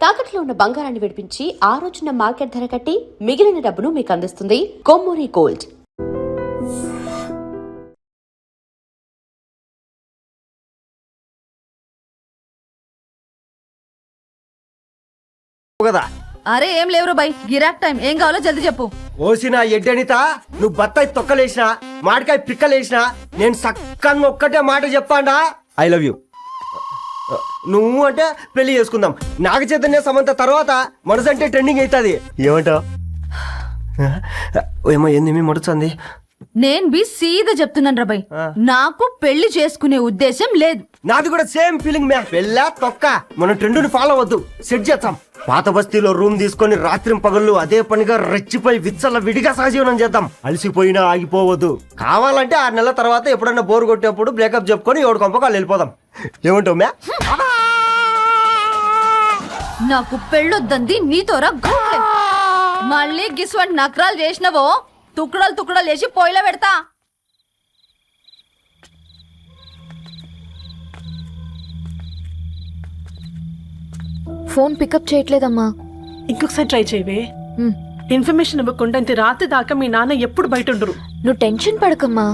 తాకట్లో ఉన్న బంగారాన్ని విడిపించి ఆ రోజున మార్కెట్ ధర కట్టి మిగిలిన డబ్బును మీకు అందిస్తుంది కొమ్మూరి గోల్డ్. అరే ఏం లేవురా బై, గిరాక్ టైం. ఏం కావాలో జల్దీ చెప్పు. ఓసిన ఎడ్డనిత, నువ్వు బత్తాయి తొక్కలేసినా మాడికాయ పిక్కలేసినా నేను సక్కంగా ఒక్కటే మాట చెప్పాండా, ఐ లవ్ యూ. నువ్వు అంటే పెళ్లి చేసుకుందాం. నాగ చైతన్య సమంత తర్వాత మనసంటే ట్రెండింగ్ అవుతుంది. ఏమంటావు? ఏమో ఏంది మడుతుంది. నేను బి సీదా చెప్తున్నాను రా బై, నాకు పెళ్లి చేసుకునే ఉద్దేశం లేదు. నాది కూడా సేమ్ ఫీలింగ్ మ్యా. పెళ్ళా తొక్క, మనం ట్రెండ్ని ఫాలో అవద్దు, సెట్ చేద్దాం. పాత బస్తీలో రూమ్ తీసుకొని రాత్రి పగళ్ళు అదే పనిగా రెచ్చిపోయి విచ్చల విడిగా సహజీవనం చేద్దాం. అలసిపోయినా ఆగిపోవద్దు. కావాలంటే 6 నెలల తర్వాత ఎప్పుడన్నా బోర్ కొట్టేప్పుడు బ్రేకప్ చెప్పుకొని ఎవడు కొంపకాలు వెళ్ళిపోదాం. ఏమంటావు మ్యా? నాకు పెళ్ళొద్దంది నీతోరా. మళ్ళీ గిస్వంటి నకరాలు చేసినవో తుక్కడాలు చేసి పొయ్యిలో పెడతా. ఫోన్ పికప్ చేయట్లేదమ్మా. ఇంకొకసారి ట్రై చేయవే. ఇన్ఫర్మేషన్ ఇవ్వకుండా ఇంత రాత్రి దాకా మీ నాన్న ఎప్పుడు బయట ఉండరు. నువ్వు టెన్షన్ పడకమ్మా.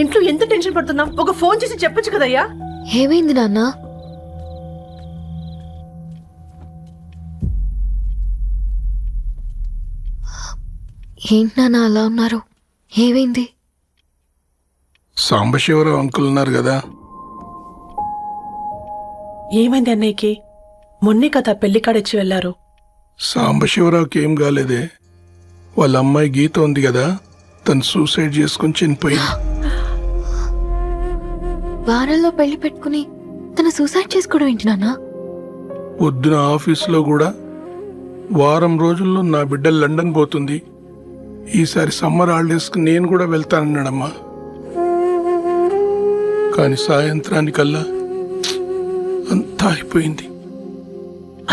ఇంట్లో ఎంత టెన్షన్ పడుతున్నాం, ఒక ఫోన్ చేసి చెప్పొచ్చు కదయ్యా. ఏమైంది నాన్న? ఏంటి నాన్న అలా ఉన్నారు? ఏమైంది? సాంబశివరావు అంకుల్ ఉన్నారు కదా. ఏమైంది అన్నయ్యకి? మొన్నే కదా పెళ్లి కాడిచ్చి వెళ్లారు. సాంబశివరావుకి ఏం కాలేదే. వాళ్ళ అమ్మాయి గీత ఉంది కదా, తను సూసైడ్ చేసుకుని చనిపోయింది. వారాల్లో పెళ్లి పెట్టుకుని తను సూసైడ్ చేసుకోవడం ఏంటి నాన్న? పొద్దున ఆఫీసులో కూడా వారం రోజుల్లో నా బిడ్డ లండన్ పోతుంది, ఈసారి సమ్మర్ హాలిడేస్కి నేను కూడా వెళ్తానన్నాడమ్మా. కానీ సాయంత్రానికల్లా అంతా అయిపోయింది.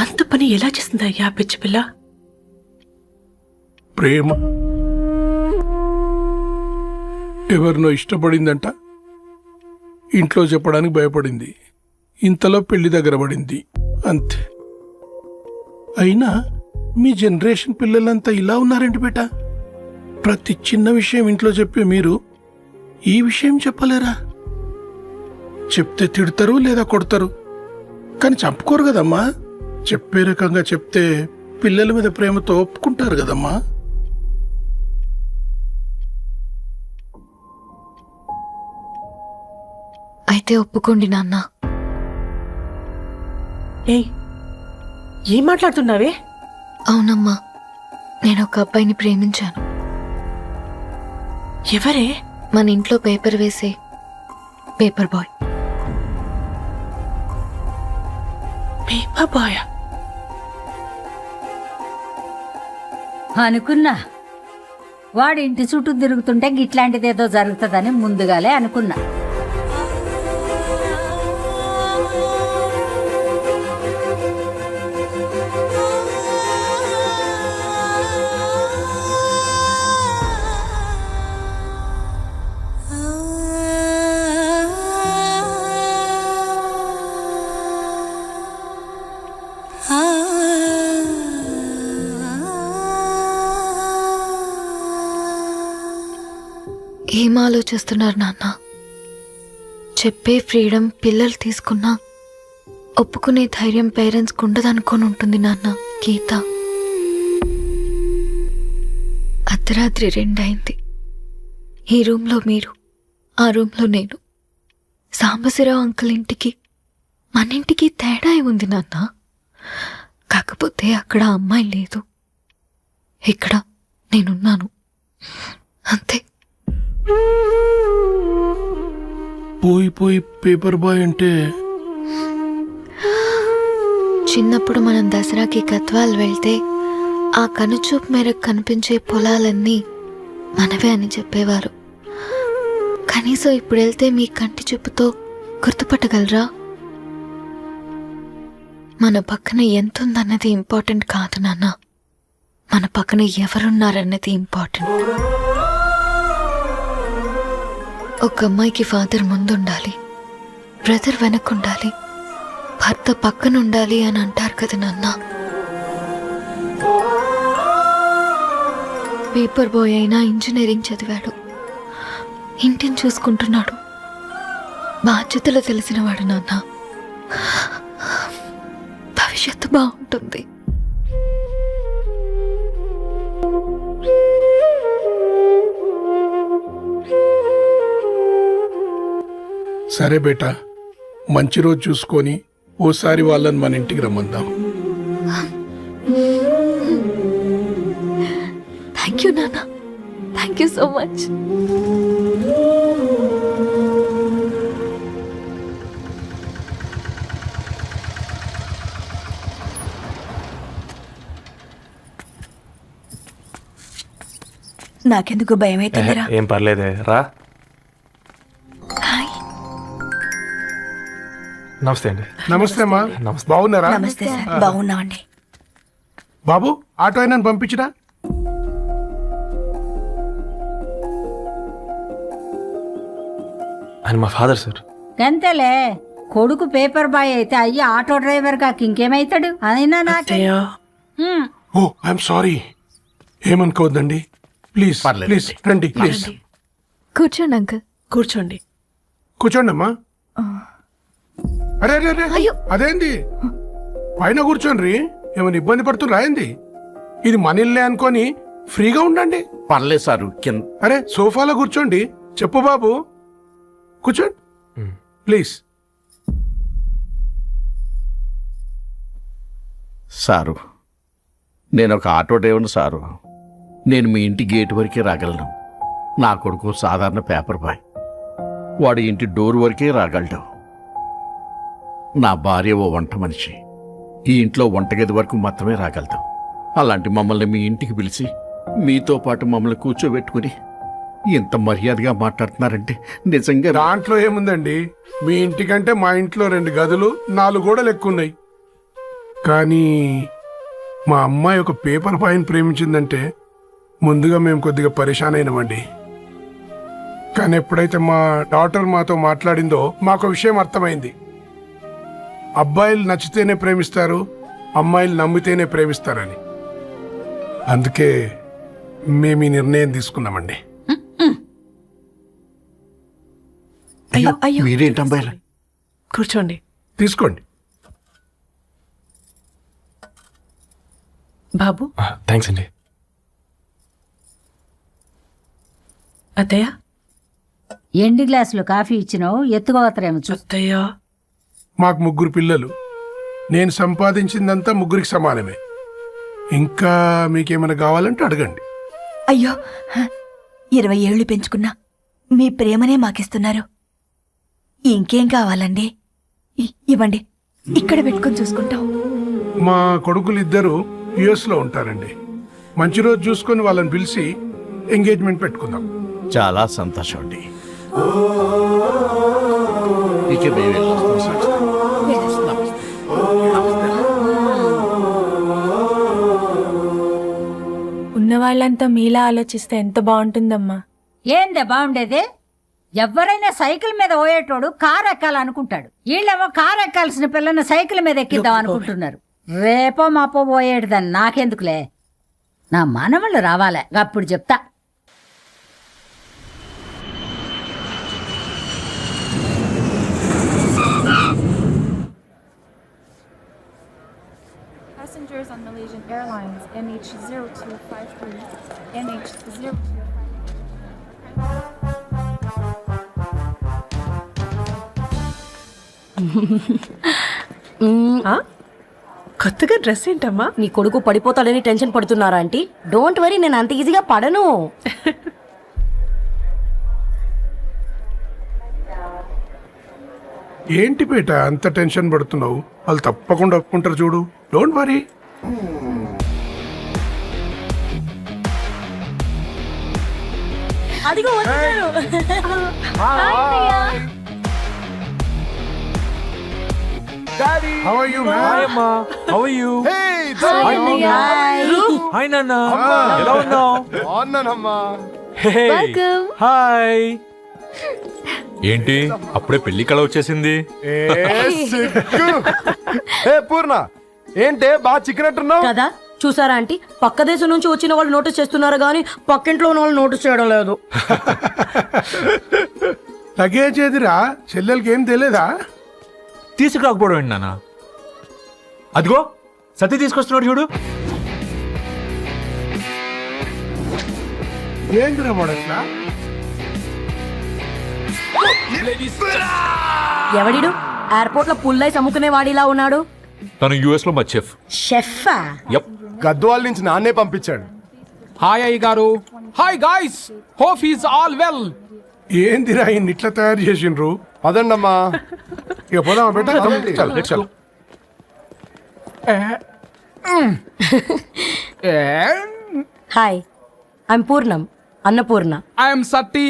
అంత పని ఎలా చేస్తుందయ్యా పిచ్చి పిల్ల? ప్రేమ. ఎవరినో ఇష్టపడిందంట, ఇంట్లో చెప్పడానికి భయపడింది. ఇంతలో పెళ్లి దగ్గర పడింది, అంతే. అయినా మీ జనరేషన్ పిల్లలంతా ఇలా ఉన్నారండి బేట. ప్రతి చిన్న విషయం ఇంట్లో చెప్పే మీరు ఈ విషయం చెప్పలేరా? చెప్తే తిడతారు లేదా కొడతారు, కానీ చంపుకోరు కదమ్మా. చెప్పే రకంగా చెప్తే పిల్లల మీద ప్రేమతో ఒప్పుకుంటారు కదమ్మా. అయితే ఒప్పుకోండి నాన్న. ఏం మాట్లాడుతున్నావే? అవునమ్మా, నేను ఒక అబ్బాయిని ప్రేమించాను. ఎవరే? మన ఇంట్లో పేపర్ వేసే పేపర్ బాయ్. పేపర్ బాయ్ అనుకున్నా. వాడి ఇంటి చుట్టూ తిరుగుతుంటే గిట్లాంటిదేదో జరుగుతుందని ముందుగాలే అనుకున్నా. ఏం ఆలోచిస్తున్నారు నాన్న? చెప్పే ఫ్రీడమ్ పిల్లలు తీసుకున్నా ఒప్పుకునే ధైర్యం పేరెంట్స్కి ఉండదనుకొని ఉంటుంది నాన్న. గీత అర్ధరాత్రి 2 అయింది. ఈ రూమ్లో మీరు, ఆ రూమ్లో నేను. సాంబశివరావు అంకుల్ ఇంటికి మన ఇంటికి తేడా ఉంది నాన్న. కాకపోతే అక్కడ అమ్మాయి లేదు, ఇక్కడ నేనున్నాను, అంతే. పోయి పేపర్ బాయ్ అంటే చిన్నప్పుడు మనం దసరాకి గద్వాల్ వెళ్తే ఆ కనుచూపు మేరకు కనిపించే పొలాలన్నీ మనవే అని చెప్పేవారు. కనీసం ఇప్పుడు వెళ్తే మీ కంటి చూపుతో గుర్తుపట్టగలరా? మన పక్కన ఎంతుందన్నది ఇంపార్టెంట్ కాదు నాన్న, మన పక్కన ఎవరున్నారన్నది ఇంపార్టెంట్. ఒక అమ్మాయికి ఫాదర్ ముందుండాలి, బ్రదర్ వెనకుండాలి, భర్త పక్కన ఉండాలి అని అంటారు కదా నాన్న. పేపర్ బాయ్ అయినా ఇంజనీరింగ్ చదివాడు, ఇంటిని చూసుకుంటున్నాడు, బాధ్యతలు తెలిసినవాడు నాన్న. భవిష్యత్తు బాగుంటుంది. సరే బేటా, మంచి రోజు చూసుకొని ఓసారి వాళ్ళని మన ఇంటికి రమ్మందాం. థ్యాంక్ యూ నాన్న, థ్యాంక్ యూ సో మచ్. నాకెందుకు భయం అవుతుందిరా. ఏం పర్లేదే రా. నమస్తే అండి. నమస్తే అమ్మా, బాగున్నారా? నమస్తే సార్, బాగున్నామండి. బాబు, ఆటో అయినా పంపించరా? ఆయన మా ఫాదర్ సార్. అంతేలే, కొడుకు పేపర్ బాయ్ అయితే అయ్యి ఆటో డ్రైవర్ కాక ఇంకేమైతాడు? అయినా నాకు అత్తయ్య ఓ ఐఎమ్ సారీ, ఏమనుకోవద్దండి. ప్లీజ్ ప్లీజ్ రండి, ప్లీజ్ కూర్చోండి అంకుల్. కూర్చోండి. కూర్చోండి అమ్మా. అరే అరే అరే, అదేంది పైన కూర్చోండి, ఏమైనా ఇబ్బంది పడుతున్నా ఏంది? ఇది మన ఇల్లే అనుకొని ఫ్రీగా ఉండండి. పర్లేదు సారు కింద. అరే సోఫాలో కూర్చోండి. చెప్పు బాబు, కూర్చోండి ప్లీజ్. సారు, నేను ఒక ఆటో డ్రైవర్ని సారు. నేను మీ ఇంటి గేట్ వరకే రాగలను. నా కొడుకు సాధారణ పేపర్ బాయ్, వాడు ఇంటి డోర్ వరకే రాగలడు. నా భార్య ఓ వంట మనిషి, ఈ ఇంట్లో వంటగది వరకు మాత్రమే రాగలదు. అలాంటి మమ్మల్ని మీ ఇంటికి పిలిచి మీతో పాటు మమ్మల్ని కూర్చోబెట్టుకుని ఇంత మర్యాదగా మాట్లాడుతున్నారంటే నిజంగా దాంట్లో ఏముందండి, మీ ఇంటికంటే మా ఇంట్లో 2 గదులు 4 గోడలు ఎక్కువ ఉన్నాయి. కానీ మా అమ్మాయి ఒక పేపర్ బాయ్ని ప్రేమించిందంటే ముందుగా మేము కొద్దిగా పరేషాన్ అయినామండి. కానీ ఎప్పుడైతే మా డాటర్ మాతో మాట్లాడిందో మాకు విషయం అర్థమైంది. అబ్బాయిలు నచ్చితేనే ప్రేమిస్తారు, అమ్మాయిలు నమ్మితేనే ప్రేమిస్తారని. అందుకే మేము ఈ నిర్ణయం తీసుకున్నామండి. అయ్యో అయ్యో, మీరేంటి అబ్బాయిలు? కూర్చోండి. తీసుకోండి. బాబు. థ్యాంక్స్ అండి. అత్తయ్య. ఎండి గ్లాసులో కాఫీ ఇచ్చినావు, ఎత్తుకోవతరేమో చూ. అత్తయ్య. మాకు 3 పిల్లలు, నేను సంపాదించిందంతా 3కి సమానమే. ఇంకా మీకేమైనా కావాలంటే అడగండి. అయ్యో, 20 ఏళ్లు పెంచుకున్నా మీ ప్రేమనే మాకిస్తున్నారు. ఇంకేం కావాలండి? ఇవ్వండి, ఇక్కడ పెట్టుకొని చూసుకుంటాం. మా కొడుకులు 2 US లో ఉంటారండి. మంచి రోజు చూసుకొని వాళ్ళని పిలిచి ఎంగేజ్మెంట్ పెట్టుకుందాం. చాలా సంతోషం అండి. ఇక మేము వెళ్ళొస్తాం సార్. ఉన్నవాళ్ళంతా మీలా ఆలోచిస్తే ఎంత బాగుంటుందమ్మా. ఏందే బాగుండేది? ఎవరైనా సైకిల్ మీద పోయేటోడు కారు ఎక్కాలనుకుంటాడు. వీళ్ళేమో కారు ఎక్కాల్సిన పిల్లని సైకిల్ మీద ఎక్కిద్దాం అనుకుంటున్నారు. రేపో మాపో పోయేటిదని నాకెందుకులే, నా మనవళ్ళు రావాలే, అప్పుడు చెప్తా. Passengers on Malaysian Airlines MH0253, MH0253. కొత్తగా డ్రెస్ ఏంటమ్మా? నీ కొడుకు పడిపోతాడని టెన్షన్ పడుతున్నారా ఆంటీ? డోంట్ వరీ, నేను అంత ఈజీగా పడను. ఏంటి బేట అంత టెన్షన్ పడుతున్నావు? వాళ్ళు తప్పకుండా ఒప్పుకుంటారు చూడు. Don't worry. అదిగో వచ్చారు. How are you, man? Hi అమ్మా, హౌ ఆర్ యు? హాయ్ నాన్న, ఎలా ఉన్నావు? బాగున్నానమ్మా. హాయ్. ఏంటి అప్పుడే పెళ్లి కళ వచ్చేసింది? పూర్ణ ఏంటే బాగా చిక్కినట్టున్నావు కదా చూసారా ఆంటీ, పక్క దేశం నుంచి వచ్చిన వాళ్ళు నోటీస్ చేస్తున్నారు కానీ పక్కింట్లో ఉన్న వాళ్ళు నోటీస్ చేయడం లేదు. లగేజ్ ఏదిరా? చెల్లెలకి ఏం తెలియదా? తీసుకురాకపోవడం ఏంటి నాన్న? అదిగో సతీ తీసుకొస్తున్నాడు చూడు. ఏంటిరా మడట్లా? ఎవడిడు ఎయిర్పోర్ట్ లో పుల్లై సమ్ముకునే వాడిలా ఉన్నాడు? తను యుఎస్ లో మా చెఫ్. షెఫా? యప్. గద్వాల నుంచి నాన్నే పంపించాడు. హాయ్ అయ్య గారు. Hi guys, hope is all well. ఏందిరా ఇన్ని ఇట్లా తయారు చేసిండ్రు? పదండమ్మా. ఇక పోదామా బెట్ట? చల్. Hi, I'm Purnam, Annapurna. I am Satti,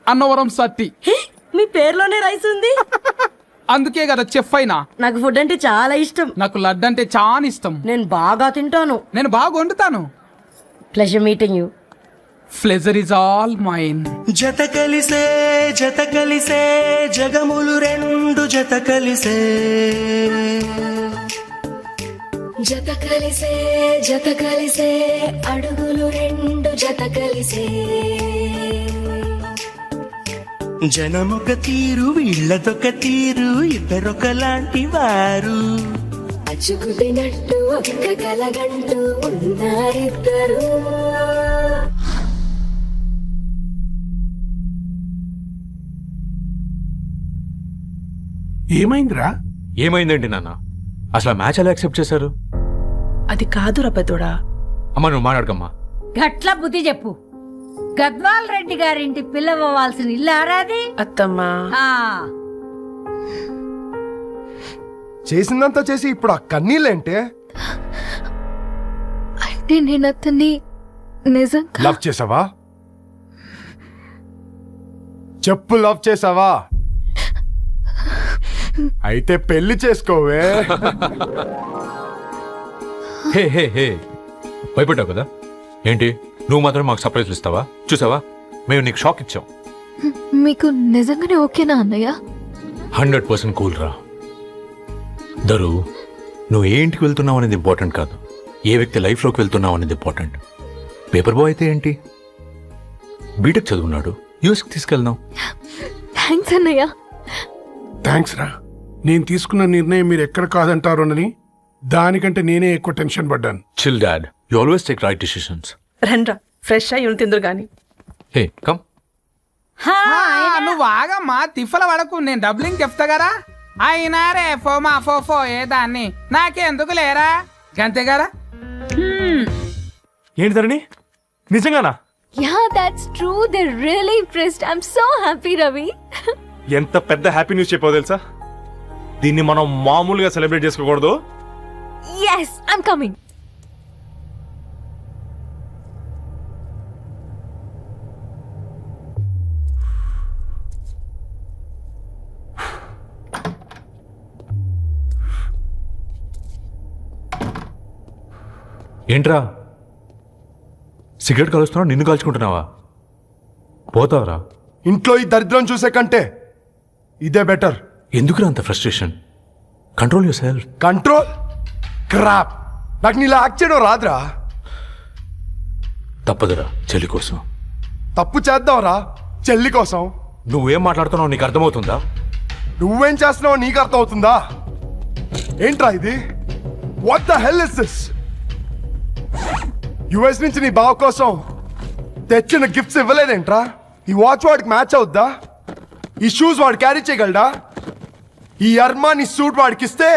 Annavaram Satti. మీ పేర్లోనే రైస్ ఉంది. అందుకే కదా చెఫ్ అయినా. నాకు ఫుడ్ అంటే చాలా ఇష్టం. నాకు లడ్డు అంటే చాలా ఇష్టం. నేను బాగా తింటాను. నేను బాగా వండుతాను. Pleasure meeting you. Pleasure is all mine. జత కలిసే జగములు రెండు జత కలిసే అడుగులు రెండు జత కలిసే జనమొక తీరు వీళ్ళదొక తీరు ఇద్దరొకలాంటి వారు అచ్చుకుతినట్టు ఒక్క కలగంటూ ఉన్నారిద్దరు. ఏమైందిరా? ఏమైందేంటి నాన్న? అసలు ఆ మ్యాచ్ ఎలా యాక్సెప్ట్ చేశారు? అది కాదు రబ్బతోడా. అమ్మ నువ్వు మాట్లాడకమ్మా. గట్ల బుద్ధి చెప్పు. గద్వాల్ రెడ్డి గారింటి పిల్లవ్వాల్సిన ఇల్లు ఆరాది. అత్తమ్మా, చేసిందంతా చేసి ఇప్పుడు ఆ కన్నీళ్ళేంటే? అంటే నేను అతన్ని నిజంగా లవ్ చేసావా? చెప్పు, లవ్ చేసావా? అయితే పెళ్లి చేసుకోవే. హే హే హే, భయపడ్డావు కదా? ఏంటి నువ్వు మాత్రం మాకు సర్ప్రైజ్లు ఇస్తావా? చూసావా, మేము నీకు షాక్ ఇచ్చాం. మీకు నిజంగానే ఓకేనా అన్నయ్య? 100% కూల్ రా. దరు, నువ్వు ఏ ఇంటికి వెళ్తున్నావు అనేది ఇంపార్టెంట్ కాదు, ఏ వ్యక్తి లైఫ్లోకి వెళ్తున్నావు అనేది ఇంపార్టెంట్. పేపర్ బాయ్ అయితే ఏంటి, బీటెక్ చదువున్నాడు, యూఎస్కి తీసుకెళ్దాం. థ్యాంక్స్ అన్నయ్య. థ్యాంక్స్ రా. నేను తీసుకున్న నిర్ణయం మీరు ఎక్కడ కాదంటారోనని దానికంటే నేనే ఎక్కువ టెన్షన్ పడ్డాను. Chill dad, you always take right decisions. రండ్రా ఫ్రెష్ అయ్యి తిందురు గాని. Hey come. నువ్వు ఆగమ్మా, తిఫల పడకు, నేను డబ్లింగ్ చెప్తా కదా. అయినా రే ఫో ఏ దాన్ని నాకెందుకు లేరా, గంతే కదా. ఏంటి ధరణి, నిజంగానా? Yeah, that's true. They're really impressed. I'm so happy, Ravi. ఎంత పెద్ద హ్యాపీ న్యూస్ చెప్పావు తెలుసా? దీన్ని మనం మామూలుగా సెలబ్రేట్ చేసుకోకూడదు. Yes, I'm coming. ఏంట్రా సిగరెట్ కాలుస్తున్నావు, నిన్ను కాల్చుకుంటున్నావా? పోతావరా? ఇంట్లో ఈ దరిద్రం చూసే కంటే ఇదే బెటర్. ఎందుకురా అంత frustration? Control your self. Control crap. నాకు నీలా యాక్ట్ చేయడం రాదురా. తప్పదురా, చెల్లి కోసం. తప్పు చేద్దాంరా, చెల్లి కోసం. నువ్వేం మాట్లాడుతున్నావు నీకు అర్థమవుతుందా? నువ్వేం చేస్తున్నావో నీకు అర్థం అవుతుందా? ఏంట్రా ఇది? What the hell is this? US నుంచి నీ బావ కోసం తెచ్చిన గిఫ్ట్స్ ఇవ్వలేదేంట్రా? ఈ వాచ్ వాడికి మ్యాచ్ అవుద్దా? ఈ షూస్ వాడు క్యారీ చేయగలడా? ఈ అర్మాని సూట్ వాడికి ఇస్తే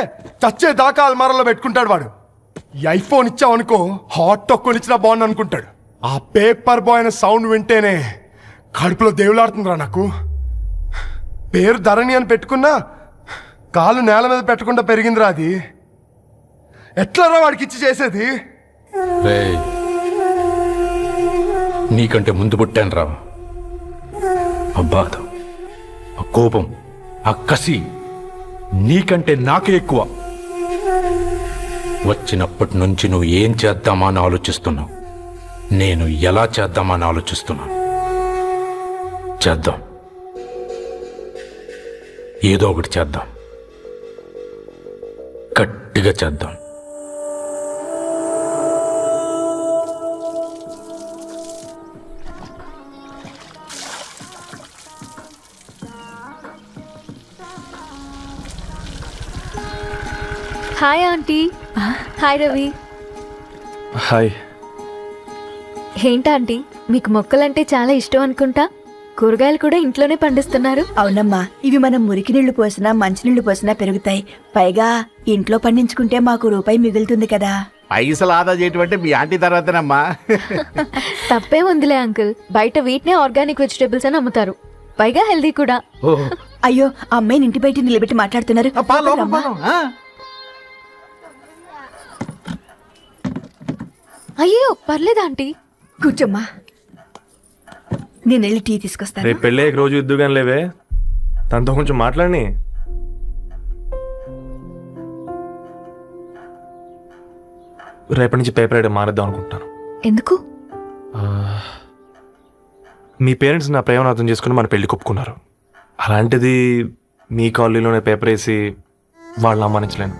చచ్చే దాకా అల్మారాలో పెట్టుకుంటాడు వాడు. ఈ ఐఫోన్ ఇచ్చావనుకో హాట్ టొక్కుని ఇచ్చినా బాగుంది అనుకుంటాడు. ఆ పేపర్ బాయ్ అనే సౌండ్ వింటేనే కడుపులో దేవులాడుతుందిరా నాకు. పేరు ధరణి అని పెట్టుకున్నా కాలు నేల మీద పెట్టకుండా పెరిగిందిరా అది. ఎట్లరా వాడికి ఇచ్చి చేసేది? నీకంటే ముందు పుట్టాను రా. ఆ బాధ, ఆ కోపం, ఆ కసి నీకంటే నాకే ఎక్కువ. వచ్చినప్పటి నుంచి నువ్వు ఏం చేద్దామా అని ఆలోచిస్తున్నావు, నేను ఎలా చేద్దామా అని ఆలోచిస్తున్నాను. చేద్దాం, ఏదో ఒకటి చేద్దాం, గట్టిగా చేద్దాం. Hi aunty. Hi Ravi. Hi. ఏంటా ఆంటీ, మీకు మొక్కలంటే చాలా ఇష్టం అనుకుంటా. కూరగాయలు కూడా ఇంట్లోనే పండిస్తున్నారు. అవునమ్మా, ఇవి మనం మురికి నీళ్లు పోసినా మంచినీళ్లు పోసినా పెరుగుతాయి. పైగా ఇంట్లో పండించుకుంటే మాకు రూపాయి మిగులుతుంది కదా. పైసలు ఆదా చేయటం అంటే మీ ఆంటీ తర్వాతనమ్మా. తప్పే ఉందిలే అంకుల్, బయట వీటినే ఆర్గానిక్ వెజిటేబుల్స్ అని అమ్ముతారు, పైగా హెల్దీ కూడా. అయ్యో, అమ్మాయిని ఇంటి బయట నిలబెట్టి మాట్లాడుతున్నారు. అయ్యో పర్లేదు ఆంటీ, కూర్చోమ్మా, నేను వెళ్ళి టీ తీసుకొస్తాను. రేపు పెళ్ళే రోజు ఇద్దుగాని లేవే, తనతో కొంచెం మాట్లాడి. రేపటి నుంచి పేపర్ రైడ్ మారేద్దాం అనుకుంటాను. ఎందుకు? మీ పేరెంట్స్ నా ప్రేమను అర్థం చేసుకుని మన పెళ్లి ఒప్పుకున్నారు. అలాంటిది మీ కాలనీలోనే పేపర్ వేసి వాళ్ళని అమ్మానించలేను.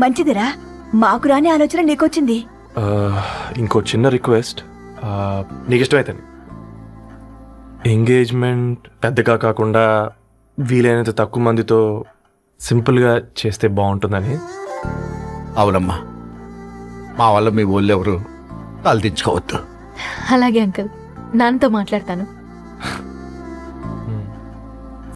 మంచిదిరా, మాకు రాని ఆలోచన నీకొచ్చింది. ఇంకో చిన్న రిక్వెస్ట్, నీకు ఇష్టమైతే ఎంగేజ్మెంట్ పెద్దగా కాకుండా వీలైనంత తక్కువ మందితో సింపుల్గా చేస్తే బాగుంటుందని. అవునమ్మా, మా వల్ల మీ ఊళ్ళో ఎవరు తల తెచ్చుకోవద్దు. అలాగే అంకుల్, నాన్నతో మాట్లాడతాను.